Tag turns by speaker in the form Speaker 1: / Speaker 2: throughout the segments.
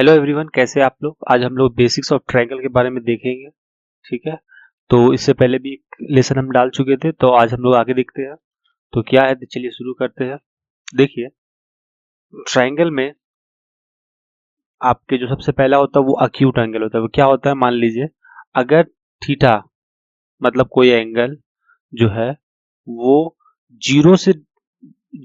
Speaker 1: Hello everyone, कैसे हैं आप लोग। आज हम लोग बेसिक्स ऑफ ट्रायंगल के बारे में देखेंगे। ठीक है, तो इससे पहले भी एक लेसन हम डाल चुके थे, तो आज हम लोग आगे देखते हैं तो क्या है। तो चलिए शुरू करते हैं। देखिए, ट्रायंगल में आपके जो सबसे पहला होता है वो अक्यूट एंगल होता है। वो क्या होता है, मान लीजिए अगर थीटा मतलब कोई एंगल जो है वो जीरो से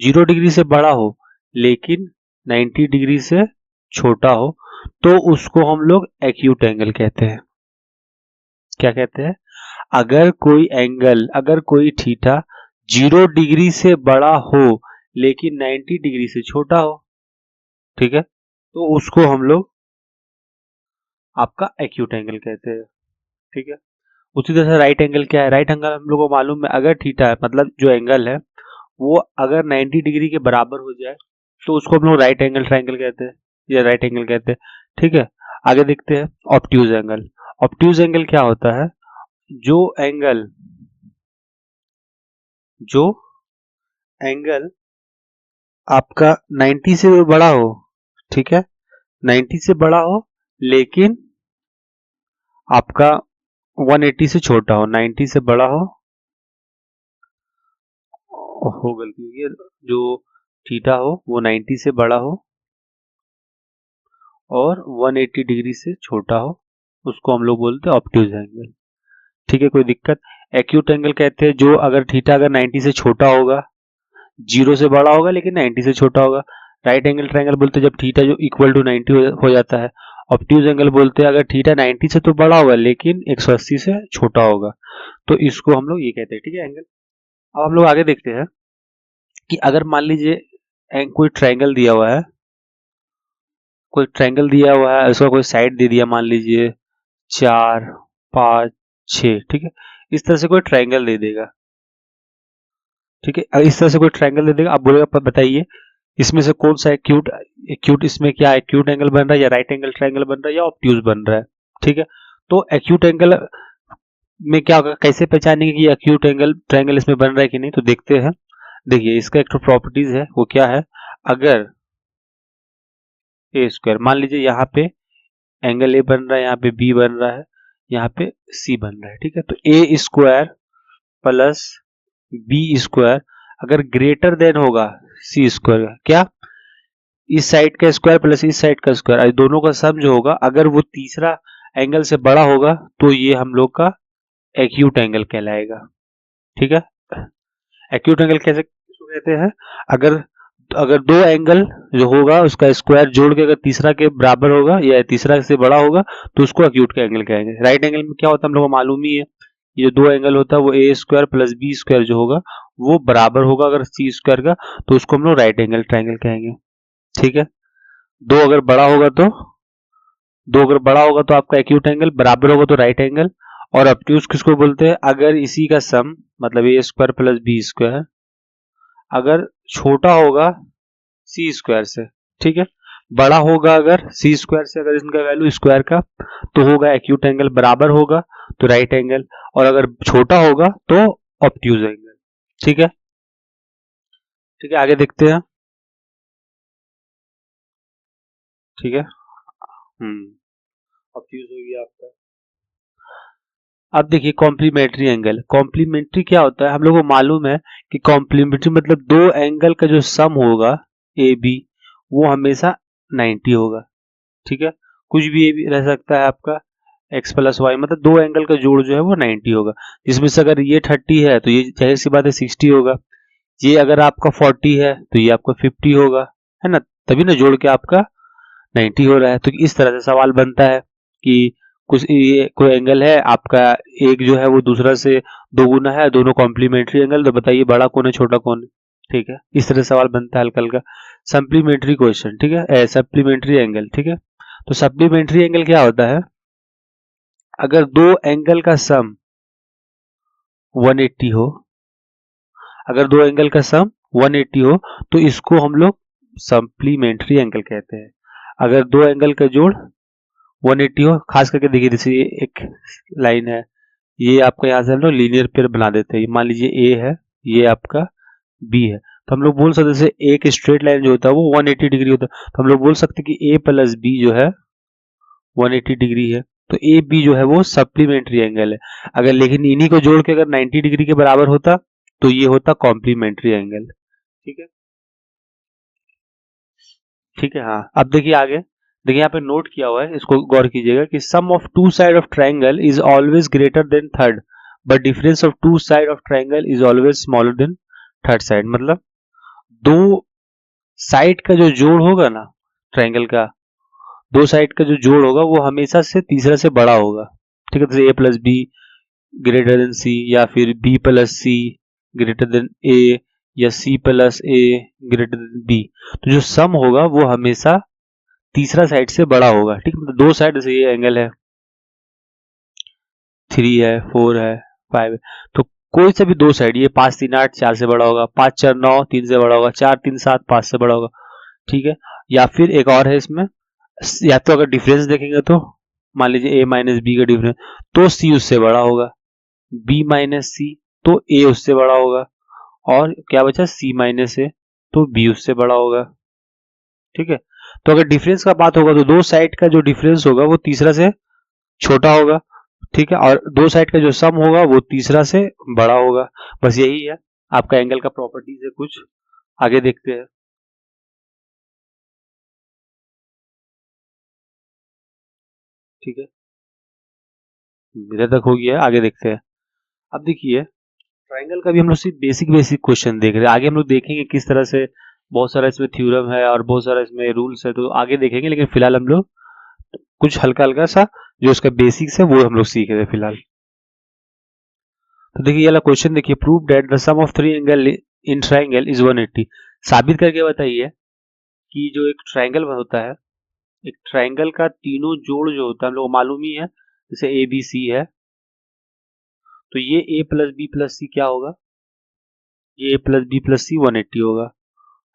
Speaker 1: 0 डिग्री से बड़ा हो लेकिन 90 डिग्री से छोटा हो, तो उसको हम लोग एक्यूट एंगल कहते हैं। क्या कहते हैं, अगर कोई थीटा 0 डिग्री से बड़ा हो लेकिन 90 डिग्री से छोटा हो, ठीक है, तो उसको हम लोग आपका एक्यूट एंगल कहते हैं। ठीक है, उसी तरह से राइट एंगल क्या है। राइट एंगल हम लोग को मालूम है, अगर थीटा है मतलब जो एंगल है वो अगर 90 डिग्री के बराबर हो जाए तो उसको हम लोग राइट एंगल ट्राइंगल कहते हैं या राइट एंगल कहते हैं। ठीक है, आगे देखते हैं ऑब्ट्यूज एंगल। ऑब्ट्यूज एंगल क्या होता है, जो एंगल जो एंगल आपका 90 से बड़ा हो, ठीक है, 90 से बड़ा हो लेकिन आपका 180 से छोटा हो। 90 से बड़ा हो गलती हो गई, जो थीटा हो वो 90 से बड़ा हो और 180 डिग्री से छोटा हो, उसको हम लोग बोलते हैं ऑब्ट्यूज एंगल। ठीक है, कोई दिक्कत। एक्यूट एंगल कहते हैं जो अगर थीटा अगर 90 से छोटा होगा, 0 से बड़ा होगा लेकिन 90 से छोटा होगा। राइट एंगल ट्रायंगल बोलते हैं जब थीटा जो इक्वल टू 90 हो जाता है। ऑब्ट्यूज एंगल बोलते हैं अगर थीटा 90 से तो बड़ा होगा लेकिन 180 से छोटा होगा, तो इसको हम लोग ये कहते हैं। ठीक है, एंगल। अब हम लोग आगे देखते हैं कि अगर मान लीजिए कोई ट्रायंगल दिया हुआ है, उसका कोई साइड दे दिया, मान लीजिए 4, 5, 6। ठीक है, इस तरह से कोई ट्रायंगल दे देगा। ठीक है, इस तरह से कोई ट्रायंगल दे देगा, आप बोलेगा बताइए इसमें से कौन सा एक्यूट एक्यूट इसमें क्या एक्यूट एंगल बन रहा है या राइट एंगल ट्रायंगल बन रहा है या ऑब्ट्यूज बन रहा है। ठीक है, तो एक्यूट एंगल में क्या होगा, कैसे पहचानेंगे कि एक्यूट एंगल ट्रायंगल इसमें बन रहा है कि नहीं, तो देखते हैं। देखिए, इसका एक तो प्रॉपर्टीज है, वो क्या है, अगर ए स्क्वायर मान लीजिए यहाँ पे एंगल ए बन रहा है, यहाँ पे बी बन रहा है, यहाँ पे सी बन रहा है। ठीक है, तो ए स्क्वायर प्लस बी स्क्वायर अगर ग्रेटर देन होगा सी स्क्वायर का, क्या, इस साइड का स्क्वायर प्लस इस साइड का स्क्वायर, दोनों का सम जो होगा अगर वो तीसरा एंगल से बड़ा होगा तो ये हम लोग का एक्यूट एंगल कहलाएगा। ठीक है, एक्यूट एंगल कैसे किसको कहते हैं, अगर अगर दो एंगल जो होगा उसका स्क्वायर जोड़ के अगर तीसरा के बराबर होगा या तीसरा से बड़ा होगा तो उसको एक्यूट का एंगल कहेंगे। राइट एंगल में क्या होता है हम लोग को मालूम ही है, ये जो दो एंगल होता है वो ए स्क्वायर प्लस बी स्क्वायर जो होगा वो बराबर होगा अगर सी स्क्वायर का, तो उसको हम लोग राइट एंगल ट्रायंगल कहेंगे। ठीक है, दो अगर बड़ा होगा तो दो अगर बड़ा होगा तो आपका एक्यूट एंगल, बराबर होगा तो राइट एंगल। और ऑब्ट्यूज किसको बोलते हैं, अगर इसी का सम मतलब ए स्क्वायर प्लस बी स्क्वायर अगर छोटा होगा सी स्क्वायर से, ठीक है, बड़ा होगा अगर सी स्क्वायर से, अगर इनका वैल्यू स्क्वायर का, तो होगा एक्यूट एंगल, बराबर होगा तो राइट एंगल, और अगर छोटा होगा तो ऑब्ट्यूज एंगल। ठीक है, ठीक है, आगे देखते हैं। ठीक है, ऑब्ट्यूज हो गया आपका। अब देखिए कॉम्प्लीमेंट्री एंगल। कॉम्प्लीमेंट्री क्या होता है, हम लोग को मालूम है कि कॉम्प्लीमेंट्री मतलब दो एंगल का जो सम होगा ए बी वो हमेशा 90 होगा। ठीक है, कुछ भी रह सकता है आपका एक्स प्लस वाई, मतलब दो एंगल का जोड़ जो है वो 90 होगा। जिसमें से अगर ये 30 है तो ये जाहिर सी बात है 60 होगा, ये अगर आपका 40 है तो ये आपका 50 होगा, है ना, तभी ना जोड़ के आपका 90 हो रहा है। तो इस तरह से सवाल बनता है कि कुछ ये कोई एंगल है आपका, एक जो है वो दूसरा से दो गुना है, दोनों कॉम्प्लीमेंट्री एंगल, तो बताइए बड़ा कौन है छोटा कौन है। ठीक है, इस तरह सवाल बनता है हल्का हल्का। सप्लीमेंट्री क्वेश्चन, ठीक है, सप्लीमेंट्री एंगल। ठीक है, तो सप्लीमेंट्री एंगल क्या होता है, अगर दो एंगल का सम 180 हो, अगर दो एंगल का सम 180 हो तो इसको हम लोग सप्लीमेंट्री एंगल कहते हैं। अगर दो एंगल का जोड़ 180 हो, खास करके देखिए जैसे ये एक लाइन है, ये आपका यहाँ से हम लोग लीनियर पेयर बना देते हैं। मान लीजिए ए है, ये आपका बी है, तो हम लोग बोल सकते हैं जैसे एक स्ट्रेट लाइन जो होता है वो 180 डिग्री होता है, तो हम लोग बोल सकते हैं कि ए प्लस बी जो है 180 डिग्री है, तो ए बी जो है वो सप्लीमेंट्री एंगल है। अगर लेकिन इन्हीं को जोड़ के अगर 90 डिग्री के बराबर होता तो ये होता कॉम्प्लीमेंट्री एंगल। ठीक है, ठीक है। हाँ, अब देखिए आगे, देखिए यहाँ पे नोट किया हुआ है, इसको गौर कीजिएगा कि sum of two side of triangle is always greater than third, but difference of two side of triangle is always smaller than third side. मतलब दो साइड का जो जोड़ होगा ना ट्राइंगल का, दो साइड का जो जोड़ होगा वो हमेशा से तीसरा से बड़ा होगा। ठीक है, जैसे ए प्लस बी ग्रेटर देन सी, या फिर बी प्लस सी ग्रेटर देन ए, या सी प्लस ए ग्रेटर देन बी। तो जो सम होगा वो हमेशा तीसरा साइड से बड़ा होगा। ठीक है, मतलब दो साइड, जैसे ये एंगल है 3 है, 4 है, 5 है, तो कोई सा भी दो साइड, ये 5 3 8 4 से बड़ा होगा, 5 4 9 3 से बड़ा होगा, 4 3 7 5 से बड़ा होगा। ठीक है, या फिर एक और है इसमें, या तो अगर डिफरेंस देखेंगे तो मान लीजिए a माइनस बी का डिफरेंस, तो c उससे बड़ा होगा, b माइनस सी तो a उससे बड़ा होगा, और क्या बचा c माइनस ए तो b उससे बड़ा होगा। ठीक है, तो अगर डिफरेंस का बात होगा तो दो साइड का जो डिफरेंस होगा वो तीसरा से छोटा होगा। ठीक है, और दो साइड का जो सम होगा वो तीसरा से बड़ा होगा। बस यही है आपका एंगल का प्रॉपर्टीज है कुछ। आगे देखते हैं। ठीक है, इधर तक हो गया, आगे देखते हैं। अब देखिए, ट्राइंगल का भी हम लोग सिर्फ बेसिक बेसिक क्वेश्चन देख रहे हैं, आगे हम लोग देखेंगे किस तरह से बहुत सारा इसमें थ्योरम है और बहुत सारा इसमें रूल्स है, तो आगे देखेंगे, लेकिन फिलहाल हम लोग कुछ हल्का हल्का सा जो उसका बेसिक्स है वो हम लोग सीख रहे हैं फिलहाल। तो देखिए ये वाला क्वेश्चन देखिए, prove that the sum of three angle in triangle is 180। साबित करके बताइए कि जो एक ट्राइंगल होता है, एक ट्राइंगल का तीनों जोड़ जो होता है हम लोग को मालूम ही है, जैसे ए बी सी है, तो ये ए प्लस बी प्लस सी क्या होगा, ये ए प्लस बी प्लस सी 180 होगा,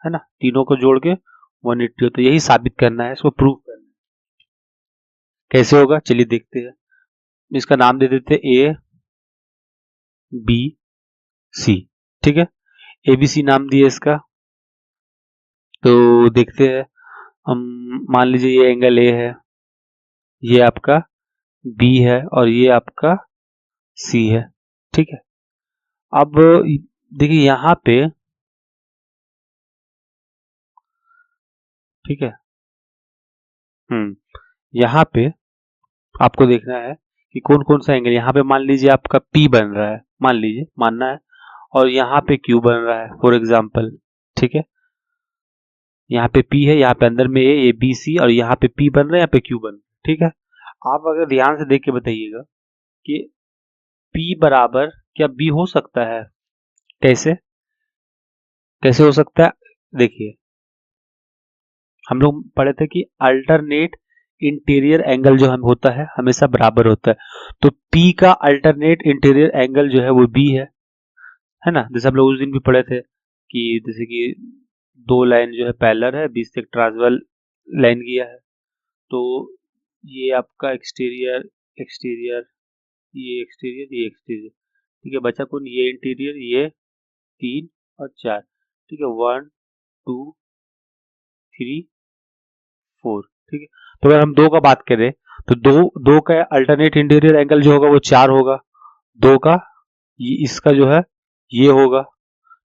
Speaker 1: है ना, तीनों को जोड़ के 180 हो। तो यही साबित करना है, इसको प्रूव करना है। कैसे होगा चलिए देखते हैं। इसका नाम दे देते हैं ए बी सी। ठीक है, ए बी सी नाम दिए इसका। तो देखते हैं हम, मान लीजिए ये एंगल ए है, ये आपका बी है, और ये आपका सी है। ठीक है, अब देखिए यहाँ पे, ठीक है, यहाँ पे आपको देखना है कि कौन कौन सा एंगल, यहाँ पे मान लीजिए आपका P बन रहा है, मान लीजिए मानना है, और यहाँ पे Q बन रहा है फॉर एग्जाम्पल। ठीक है, यहाँ पे P है, यहाँ पे अंदर में A B C, और यहाँ पे P बन रहा है, यहाँ पे Q बन रहा है। ठीक है, आप अगर ध्यान से देख के बताइएगा कि P बराबर क्या B हो सकता है? कैसे, कैसे हो सकता है? देखिए, हम लोग पढ़े थे कि अल्टरनेट इंटीरियर एंगल जो हम होता है हमेशा बराबर होता है, तो P का अल्टरनेट इंटीरियर एंगल जो है वो B है ना। जैसे हम लोग उस दिन भी पढ़े थे कि जैसे कि दो लाइन जो है पैरेलल है, बीच से एक ट्रांसवर्सल लाइन गया है, तो ये आपका एक्सटीरियर एक्सटीरियर, ये एक्सटीरियर ये एक्सटीरियर। ठीक है, बचा कौन, ये इंटीरियर, ये तीन और चार। ठीक है, 1 2 3 4। ठीक है, तो अगर हम दो का बात करें तो दो दो का अल्टरनेट इंटीरियर एंगल जो होगा वो 4 होगा, दो का ये इसका जो है ये होगा।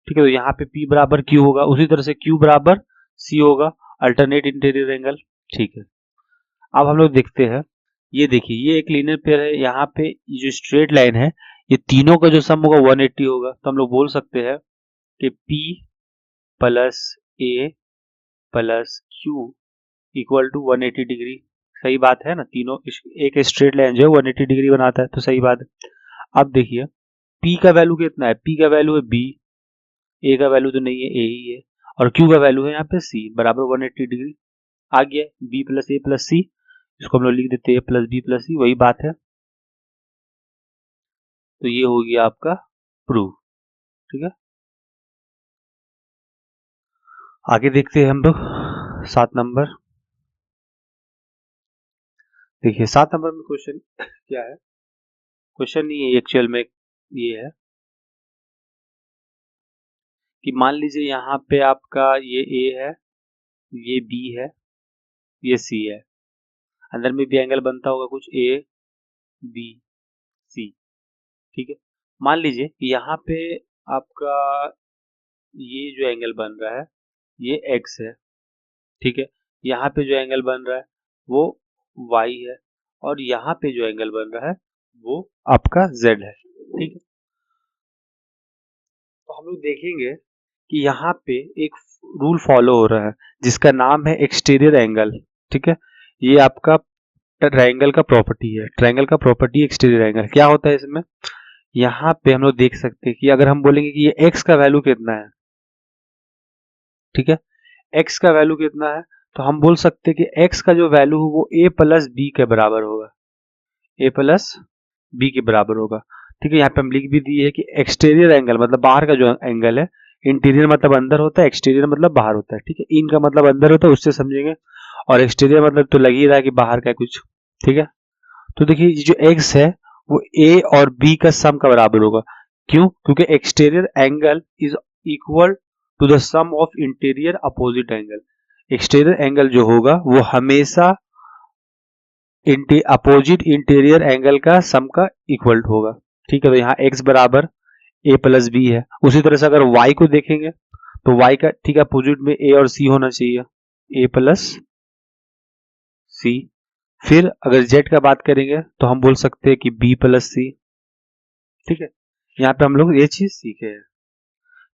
Speaker 1: ठीक है, तो यहाँ पे P बराबर Q होगा, उसी तरह से Q बराबर C होगा, अल्टरनेट इंटीरियर एंगल। ठीक है, अब हम लोग देखते हैं, ये देखिए ये एक लीनियर पेयर है, यहाँ पे ये जो स्ट्रेट लाइन है, ये तीनों का जो सम होगा 180 होगा, तो हम लोग बोल सकते हैं कि P plus A plus Q equal to 180 degree. सही बात है ना, तीनों एक स्ट्रेट लाइन जो है 180 डिग्री बनाता है, तो सही बात है। अब देखिए P का वैल्यू कितना है, P का वैल्यू है B, A का वैल्यू तो नहीं है, A ही है, और Q का वैल्यू है यहाँ पे C बराबर 180 डिग्री। आ गया B plus A plus C, इसको हम लोग लिख देते हैं A plus B plus C, वही बात है। तो ये हो गया आपका प्रूफ। ठीक है, आगे देखते हैं हम लोग 7 नंबर। देखिए 7 नंबर में क्वेश्चन क्या है, क्वेश्चन नहीं है एक्चुअल में, ये है कि मान लीजिए यहाँ पे आपका ये A है, ये B है, ये C है। अंदर में भी एंगल बनता होगा कुछ ए बी सी, ठीक है। मान लीजिए कि यहाँ पे आपका ये जो एंगल बन रहा है ये एक्स है, ठीक है। यहाँ पे जो एंगल बन रहा है वो वाई है, और यहाँ पे जो एंगल बन रहा है वो आपका जेड है, ठीक है। तो हम लोग देखेंगे कि यहाँ पे एक रूल फॉलो हो रहा है जिसका नाम है एक्सटीरियर एंगल, ठीक है। ये आपका ट्रायंगल का प्रॉपर्टी है, ट्रायंगल का प्रॉपर्टी एक्सटीरियर एंगल। क्या होता है इसमें, यहाँ पे हम लोग देख सकते हैं कि अगर हम बोलेंगे कि ये एक्स का वैल्यू कितना है, ठीक है, एक्स का वैल्यू कितना है, तो हम बोल सकते हैं कि एक्स का जो वैल्यू है वो ए प्लस बी के बराबर होगा, ए प्लस बी के बराबर होगा, ठीक है। यहाँ पे हम लिख भी दिए है कि एक्सटीरियर एंगल मतलब बाहर का जो एंगल है, इंटीरियर मतलब अंदर होता है, एक्सटीरियर मतलब बाहर होता है, ठीक है। इन का मतलब अंदर होता है, उससे समझेंगे, और एक्सटीरियर मतलब तो लग ही रहा है कि बाहर का है कुछ, ठीक है। तो देखिए ये जो एक्स है वो ए और बी का सम का बराबर होगा। क्यों? क्योंकि exterior angle is equal to the sum of interior opposite angle. Exterior angle जो होगा वो हमेशा अपोजिट इंटीरियर एंगल का सम का इक्वल होगा, ठीक है। तो यहाँ x बराबर a प्लस बी है। उसी तरह से अगर y को देखेंगे तो y का ठीक है अपोजिट में a और c होना चाहिए, a प्लस सी। फिर अगर z का बात करेंगे तो हम बोल सकते हैं कि b प्लस सी, ठीक है। यहाँ पे हम लोग ये चीज सीखे हैं,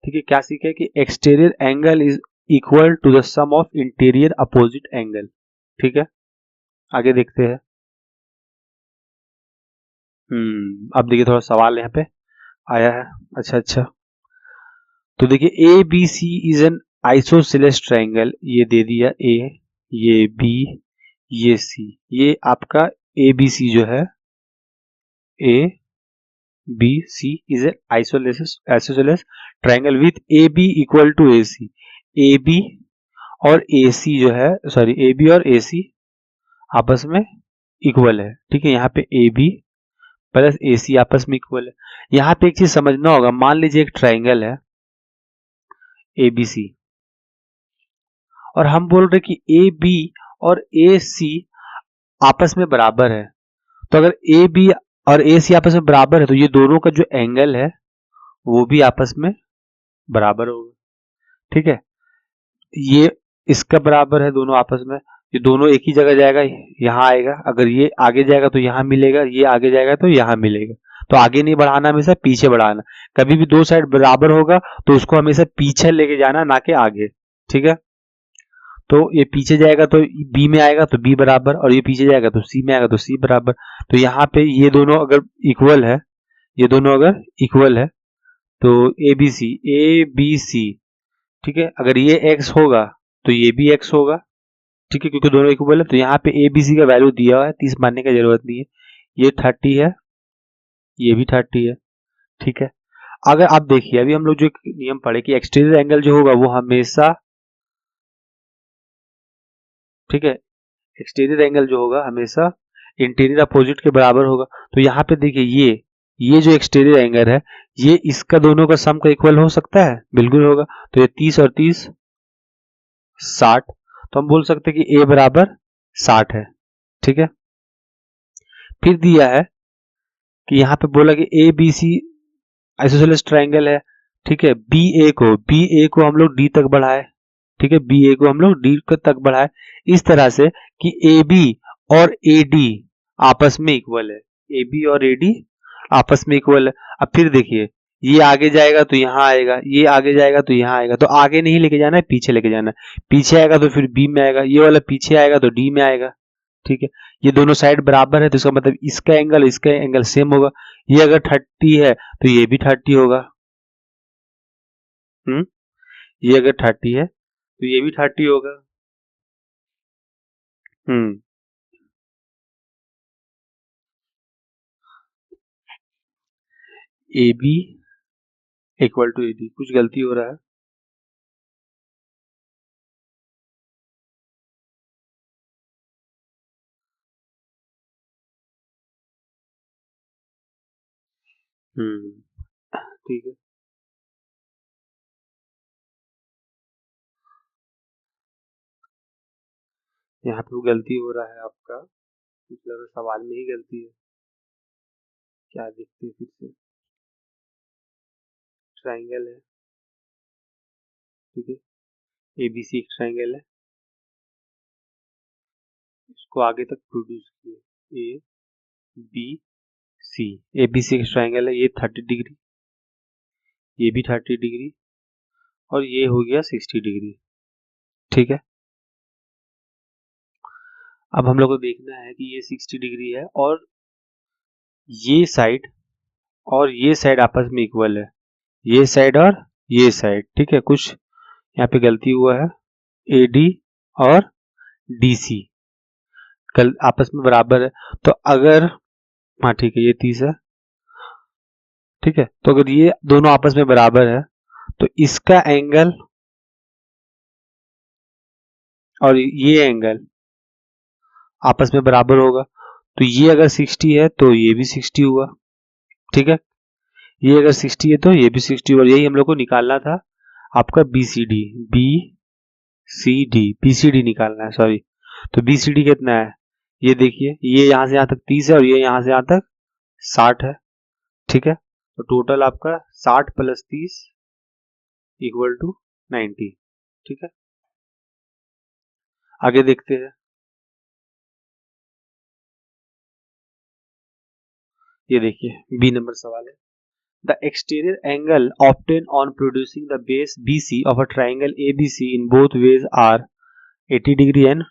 Speaker 1: ठीक है। क्या सीखे कि exterior angle is equal to the sum of interior opposite angle, ठीक है। आगे देखते हैं। अब देखिए थोड़ा सवाल यहाँ पे आया है। अच्छा अच्छा, तो देखिए A B C is an isosceles triangle, ये दे दिया ए, ये बी, ये सी। ये आपका ए बी सी जो है, A B C is an isosceles triangle with A B equal to A C. A B और ए सी जो है, सॉरी ए बी और ए सी आपस में इक्वल है, ठीक है। यहाँ पे ए बी प्लस ए सी आपस में इक्वल है। यहाँ पे एक चीज समझना होगा, मान लीजिए एक ट्रायंगल है ए बी सी, और हम बोल रहे कि ए बी और ए सी आपस में बराबर है। तो अगर ए बी और ए सी आपस में बराबर है तो ये दोनों का जो एंगल है वो भी आपस में बराबर होगा, ठीक है। ये इसका बराबर है दोनों आपस में, ये दोनों एक ही जगह जाएगा, यहाँ आएगा। अगर ये आगे जाएगा तो यहाँ मिलेगा, ये आगे जाएगा तो यहाँ मिलेगा। तो आगे नहीं बढ़ाना, हमेशा पीछे बढ़ाना। कभी भी दो साइड बराबर होगा तो उसको हमेशा पीछे लेके जाना, ना कि आगे, ठीक है। तो ये पीछे जाएगा तो बी में आएगा तो बी बराबर, और ये पीछे जाएगा तो सी में आएगा तो सी बराबर। तो यहाँ पे ये दोनों अगर इक्वल है, ये दोनों अगर इक्वल है तो ए बी सी, ठीक है। अगर ये एक्स होगा तो ये भी एक्स होगा, ठीक है, क्योंकि दोनों इक्वल है। तो यहाँ पे ए बी सी का वैल्यू दिया हुआ है, 30 मानने की जरूरत नहीं है। ये 30 है, ये भी 30 है, ठीक है। अगर आप देखिए अभी हम लोग जो नियम पढ़े कि एक्सटीरियर एंगल जो होगा वो हमेशा, ठीक है, एक्सटीरियर एंगल जो होगा हमेशा इंटीरियर अपोजिट के बराबर होगा। तो यहाँ पे देखिए ये जो एक्सटीरियर एंगल है ये इसका दोनों का सम का इक्वल हो सकता है, बिल्कुल होगा। तो ये 30 और 30 60, तो हम बोल सकते हैं कि ए बराबर 60 है, ठीक है। फिर दिया है कि यहाँ पे बोला कि A B C isosceles triangle है, ठीक है। बी ए को हम लोग डी तक बढ़ाए, ठीक है, बी ए को हम लोग डी तक बढ़ाए इस तरह से कि ए बी और ए डी आपस में इक्वल है, ए बी और ए डी आपस में इक्वल है। अब फिर देखिए ये आगे जाएगा तो यहाँ आएगा, ये आगे जाएगा तो यहाँ आएगा। तो आगे नहीं लेके जाना है, पीछे लेके जाना है। पीछे आएगा तो फिर बी में आएगा, ये वाला पीछे आएगा तो डी में आएगा, ठीक है। ये दोनों साइड बराबर है तो इसका मतलब इसका एंगल सेम होगा। ये अगर 30 है तो ये भी 30 होगा, हम्म, ये अगर 30 है तो ये भी 30 होगा, hmm. A B equal to A D, कुछ गलती हो रहा है। ठीक है, यहाँ पे गलती हो रहा है आपका। मतलब सवाल में ही गलती है। क्या देखते हैं फिर से। ट्राइंगल है, ठीक है, एबीसी एक ट्राइंगल है, इसको आगे तक प्रोड्यूस किए ए बी सी। एबीसी एक ट्राइंगल है, ये 30 डिग्री, ये भी 30 डिग्री, और ये हो गया 60 डिग्री, ठीक है। अब हम लोग को देखना है कि ये 60 डिग्री है और ये साइड आपस में इक्वल है, ये साइड और ये साइड, ठीक है। कुछ यहाँ पे गलती हुआ है, ए डी और डी सी कल आपस में बराबर है। तो अगर, हाँ ठीक है, ये 30 है, ठीक है। तो अगर ये दोनों आपस में बराबर है तो इसका एंगल और ये एंगल आपस में बराबर होगा। तो ये अगर 60 है तो ये भी 60 हुआ, ठीक है। ये अगर 60 है तो ये भी 60 हुआ। यही हम लोग को निकालना था, आपका B C D, B C D निकालना है, सॉरी। तो बी सी डी कितना है, ये देखिए, ये यहाँ से यहाँ तक 30 है और ये यहाँ से यहाँ तक 60 है, ठीक है। तो टोटल आपका 60 प्लस 30 इक्वल टू 90, ठीक है। आगे देखते हैं। ये देखिए बी नंबर सवाल है। The exterior angle obtain on producing the base BC of a triangle ABC in both ways are 80 degree and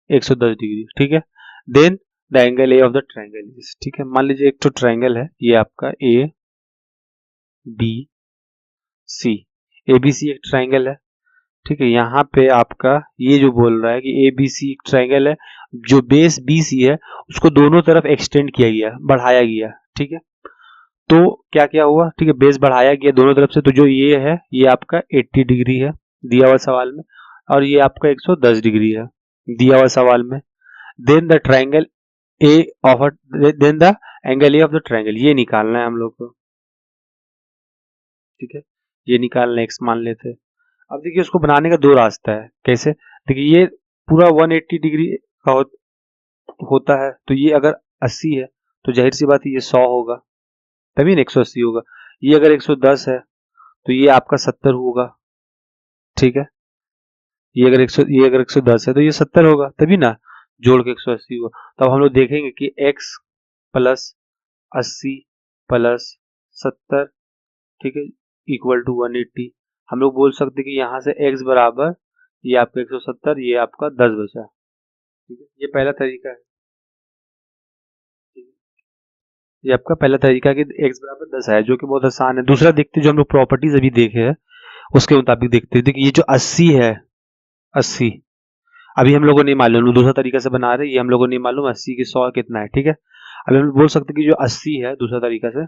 Speaker 1: 110 degree, ठीक है। Then the angle A of the triangle is, ठीक है। मान लीजिए एक तो ट्राइंगल है, ये आपका ए बी सी, ABC एक ट्राइंगल है, ठीक है। यहाँ पे आपका ये जो बोल रहा है कि ABC एक ट्राइंगल है, जो बेस BC है उसको दोनों तरफ एक्सटेंड किया गया, बढ़ाया गया, ठीक है। तो क्या क्या हुआ, ठीक है, बेस बढ़ाया गया दोनों तरफ से। तो जो ये है ये आपका 80 डिग्री है दिया हुआ सवाल में, और ये आपका 110 डिग्री है दिया हुआ सवाल में। Then the triangle A of then the angle A of the triangle, ये निकालना है हम लोग को, ठीक है। ये निकालना एक्स मान लेते हैं। अब देखिए उसको बनाने का दो रास्ता है, कैसे। देखिए ये पूरा 180 डिग्री का होता है, तो ये अगर 80 है तो जाहिर सी बात है ये 100 होगा, तभी ना 180 होगा। ये अगर 110 है तो ये आपका 70 होगा, ठीक है। ये अगर 110 है तो ये 70 होगा, तभी ना जोड़ के 180 होगा। तो अब हम लोग देखेंगे कि x प्लस 80 प्लस 70, ठीक है, इक्वल टू 180। हम लोग बोल सकते हैं कि यहाँ से x बराबर, ये आपका 170, ये आपका 10 बचा, ठीक है। ये पहला तरीका है, ठीक है? ये आपका पहला तरीका है कि x बराबर 10 है, जो कि बहुत आसान है। दूसरा देखते हैं, जो हम लोग प्रॉपर्टीज अभी देखे हैं उसके मुताबिक देखते हैं। देखिए ये जो 80 है, 80 अभी हम लोगों को नहीं मालूम, दूसरा तरीका से बना रहे हैं, ये हम लोगों को नहीं मालूम 80 की 100 कितना है, ठीक है। अभी हम बोल सकते हैं कि जो 80 है दूसरा तरीका से,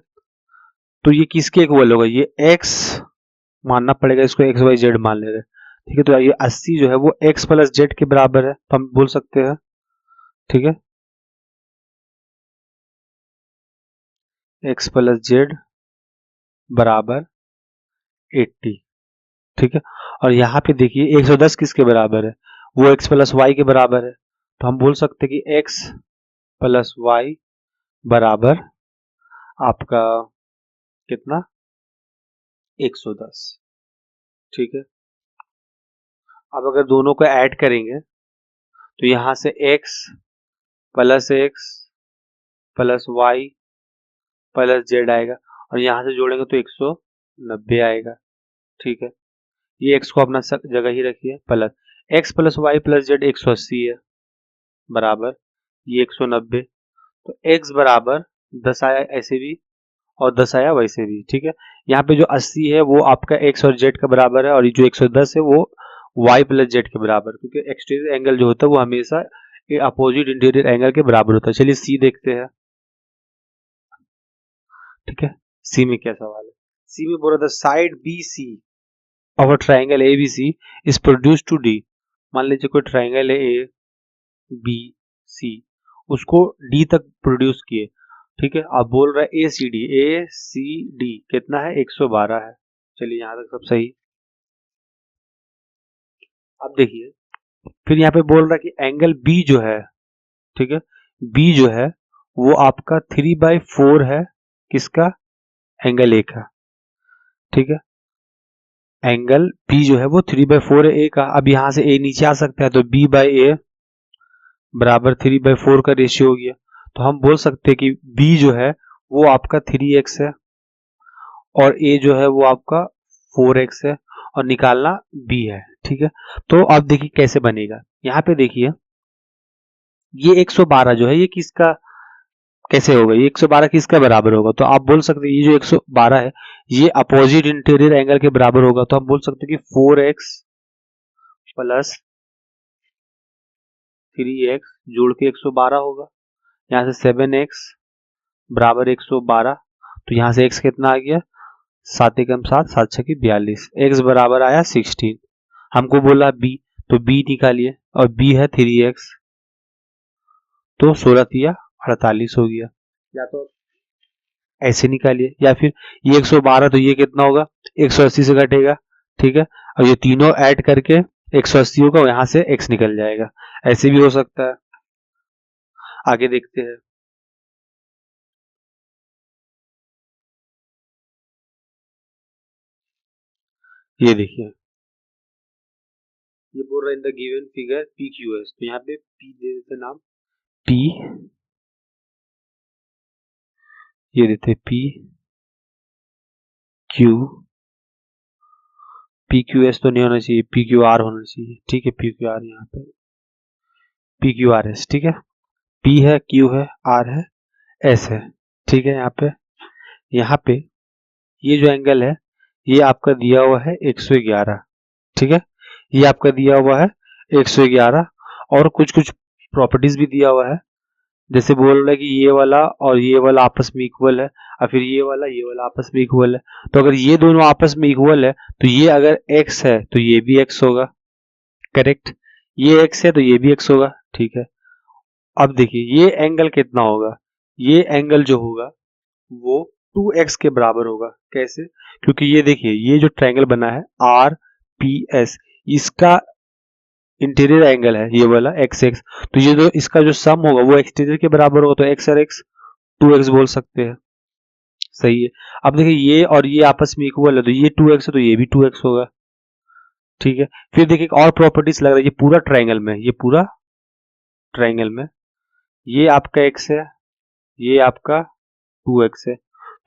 Speaker 1: तो ये किसके इक्वल होगा, ये x मानना पड़ेगा, इसको एक्स वाई जेड मान ले रहे हैं, ठीक है। तो ये 80 जो है वो x प्लस जेड के बराबर है, तो हम बोल सकते हैं, ठीक है, x प्लस जेड बराबर 80, ठीक है। और यहाँ पे देखिए 110 किसके बराबर है, वो x प्लस वाई के बराबर है। तो हम बोल सकते हैं कि x प्लस वाई बराबर आपका कितना, 110, ठीक है। अब अगर दोनों को ऐड करेंगे तो यहाँ से x plus Y plus Z आएगा, और यहाँ से जोड़ेंगे तो 190 आएगा, ठीक है। ये x को अपना जगह ही रखिए, plus x plus Y plus Z 180 है, बराबर ये 190। तो x बराबर 10 आया ऐसे भी और 10 आया वैसे भी, ठीक है। यहाँ पे जो 80 है वो आपका x और z का बराबर है, और ये जो 110 है वो y प्लस जेड के बराबर, क्योंकि एक्सटीरियर एंगल जो होता है वो हमेशा अपोजिट इंटीरियर एंगल के बराबर होता है। चलिए सी देखते हैं, ठीक है। सी में क्या सवाल है, सी में बोल रहा था side B C of a triangle A B C is produce to D. मान लीजिए कोई ट्राइंगल है ए बी सी, उसको डी तक प्रोड्यूस किए, ठीक है। अब बोल रहा है ए सी डी कितना है, 112 है। चलिए यहाँ तक सब सही। अब देखिए फिर यहाँ पे बोल रहा है कि एंगल बी जो है, ठीक है, बी जो है वो आपका 3/4 है किसका, एंगल ए का, ठीक है। एंगल बी जो है वो 3/4 है ए का। अब यहां से ए नीचे आ सकता है तो बी बाई ए बराबर 3/4 का रेशियो हो गया। तो हम बोल सकते हैं कि बी जो है वो आपका 3x है और ए जो है वो आपका 4x है और निकालना बी है, ठीक है। तो अब देखिए कैसे बनेगा, यहाँ पे देखिए ये 112 जो है ये किसका कैसे होगा, ये 112 किसका बराबर होगा, तो आप बोल सकते हैं ये जो 112 है ये अपोजिट इंटीरियर एंगल के बराबर होगा। तो हम बोल सकते हैं कि 4x प्लस 3x जोड़ के 112 होगा। यहाँ से 7x बराबर 112, तो यहाँ से x कितना आ गया, 7 एकम 7, 7 छकी 42, x बराबर आया 16। हमको बोला b, तो b निकालिए और b है 3x, तो 16 तिया 48 हो गया। या तो ऐसे निकालिए या फिर ये 112 तो ये कितना होगा 180 से घटेगा, ठीक है। और ये तीनों ऐड करके 180 होगा, यहाँ से x निकल जाएगा। ऐसे भी हो सकता है। आगे देखते हैं। ये देखिए ये बोल रहा है in the given figure P Q S, तो यहाँ पे पी दे देते नाम, पी ये देते पी क्यू एस तो नहीं होना चाहिए, पी क्यू आर होना चाहिए, ठीक है। पी क्यू आर यहाँ पे पी क्यू आर एस, ठीक है। पी है, क्यू है, आर है, एस है, ठीक है। यहाँ पे ये जो एंगल है ये आपका दिया हुआ है 111, ठीक है। ये आपका दिया हुआ है 111 और कुछ कुछ प्रॉपर्टीज भी दिया हुआ है, जैसे बोल रहा है कि ये वाला और ये वाला आपस में इक्वल है और फिर ये वाला आपस में इक्वल है। तो अगर ये दोनों आपस में इक्वल है तो ये अगर x है तो ये भी x होगा, करेक्ट। ये x है तो ये भी x होगा, ठीक है। अब देखिए ये एंगल कितना होगा, ये एंगल जो होगा वो 2x के बराबर होगा। कैसे, क्योंकि ये देखिए ये जो ट्रायंगल बना है आर पी एस, इसका इंटीरियर एंगल है ये वाला एक्स एक्स, तो ये जो इसका जो सम होगा वो एक्सटीरियर के बराबर होगा, तो एक्स और एक्स 2x बोल सकते हैं, सही है। अब देखिए ये और ये आपस में इक्वल है तो ये 2x है तो ये भी 2x होगा, ठीक है। फिर देखिए एक और प्रॉपर्टीज लग रहा है, ये पूरा ट्रायंगल में, ये पूरा ट्रायंगल में ये आपका x है, ये आपका 2x है,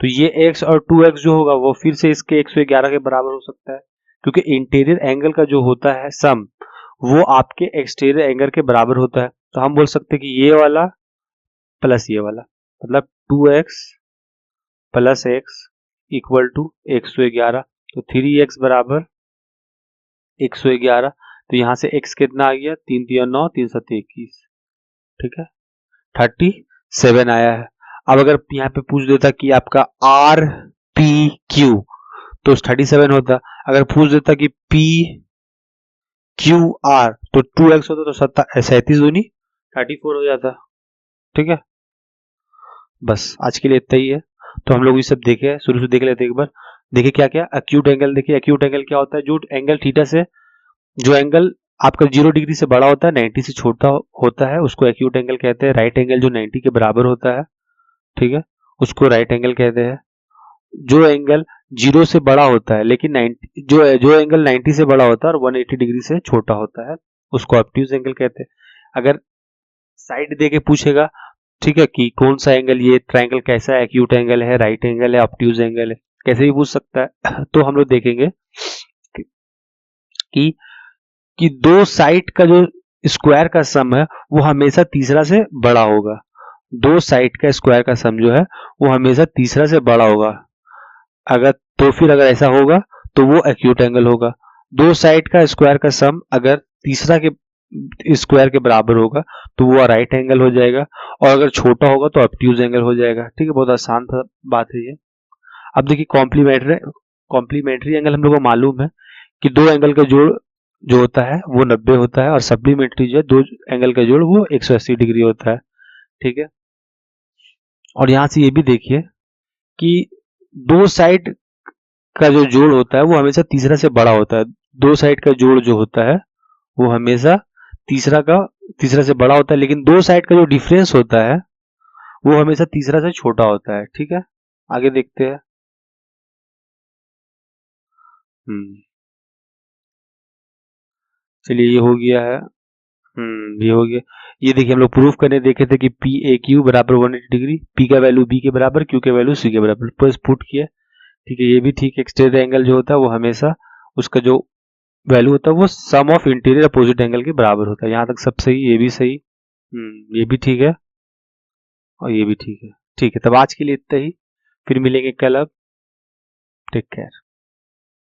Speaker 1: तो ये x और 2x जो होगा वो फिर से इसके 111 के बराबर हो सकता है, क्योंकि इंटीरियर एंगल का जो होता है सम वो आपके एक्सटीरियर एंगल के बराबर होता है। तो हम बोल सकते हैं कि ये वाला प्लस ये वाला मतलब 2x plus x equal to 111, तो 3x बराबर 111, तो यहाँ से x कितना आ गया 3 3 9 3 7 21, ठीक है 37 आया है। अब अगर यहाँ पे पूछ देता कि आपका आर पी क्यू तो 37 होता, अगर पूछ देता कि पी क्यू आर तो 2x होता तो 37 दूनी 34 हो जाता, ठीक है। बस आज के लिए इतना ही है। तो हम लोग ये सब देखे, शुरू से देख लेते हैं एक बार। देखिए क्या क्या एक्यूट एंगल, देखिए एक्यूट एंगल क्या होता है, जो एंगल थीटा से जो एंगल आपका 0 डिग्री से बड़ा होता है 90 से छोटा होता है उसको एक्यूट एंगल कहते हैं। राइट एंगल जो 90 के बराबर होता है, ठीक है, उसको राइट एंगल कहते हैं। जो एंगल 0 से बड़ा होता है लेकिन 90 जो एंगल 90 से बड़ा होता है और 180 डिग्री से छोटा होता है उसको ऑब्ट्यूज एंगल कहते हैं। अगर साइड दे के पूछेगा, ठीक है, कि कौन सा एंगल, ये ट्रायंगल कैसा है, एक्यूट एंगल है, राइट एंगल है, ऑब्ट्यूज एंगल है, कैसे भी पूछ सकता है। तो हम लोग देखेंगे कि कि दो साइड का जो स्क्वायर का सम है वो हमेशा तीसरा से बड़ा होगा। दो साइड का स्क्वायर का सम जो है वो हमेशा तीसरा से बड़ा होगा। अगर तो फिर अगर ऐसा होगा तो वो एक्यूट एंगल होगा। दो साइड का स्क्वायर का सम अगर तीसरा के स्क्वायर के बराबर होगा तो वो राइट एंगल हो जाएगा, और अगर छोटा होगा तो ऑब्ट्यूज एंगल हो जाएगा, ठीक है। बहुत आसान बात है ये। अब देखिए कॉम्प्लीमेंट्री एंगल हम लोग को मालूम है कि दो एंगल का जोड़ जो होता है वो 90 होता है और सप्लीमेंट्री जो है दो एंगल का जोड़ वो 180 डिग्री होता है, ठीक है। और यहां से ये भी देखिए कि दो साइड का जो जोड़ होता है वो हमेशा तीसरा से बड़ा होता है। दो साइड का जोड़ जो होता है वो हमेशा तीसरा का तीसरा से बड़ा होता है, लेकिन दो साइड का जो डिफरेंस होता है वो हमेशा तीसरा से छोटा होता है। ठीक है, आगे देखते हैं। चलिए ये हो गया है। ये हो गया। ये देखिए हम लोग प्रूफ करने देखे थे कि पी ए क्यू बराबर 180 डिग्री, पी का वैल्यू बी के बराबर, क्यू के वैल्यू सी के बराबर, बस पुट किया। ठीक है, ये भी ठीक है। एक्सटेरियर एंगल जो होता है वो हमेशा उसका जो वैल्यू होता है वो सम ऑफ इंटीरियर अपोजिट एंगल के बराबर होता है। यहाँ तक सब सही, ये भी सही। ये भी ठीक है और ये भी ठीक है। ठीक है, तब आज के लिए इतना ही। फिर मिलेंगे कल। अब टेक केयर।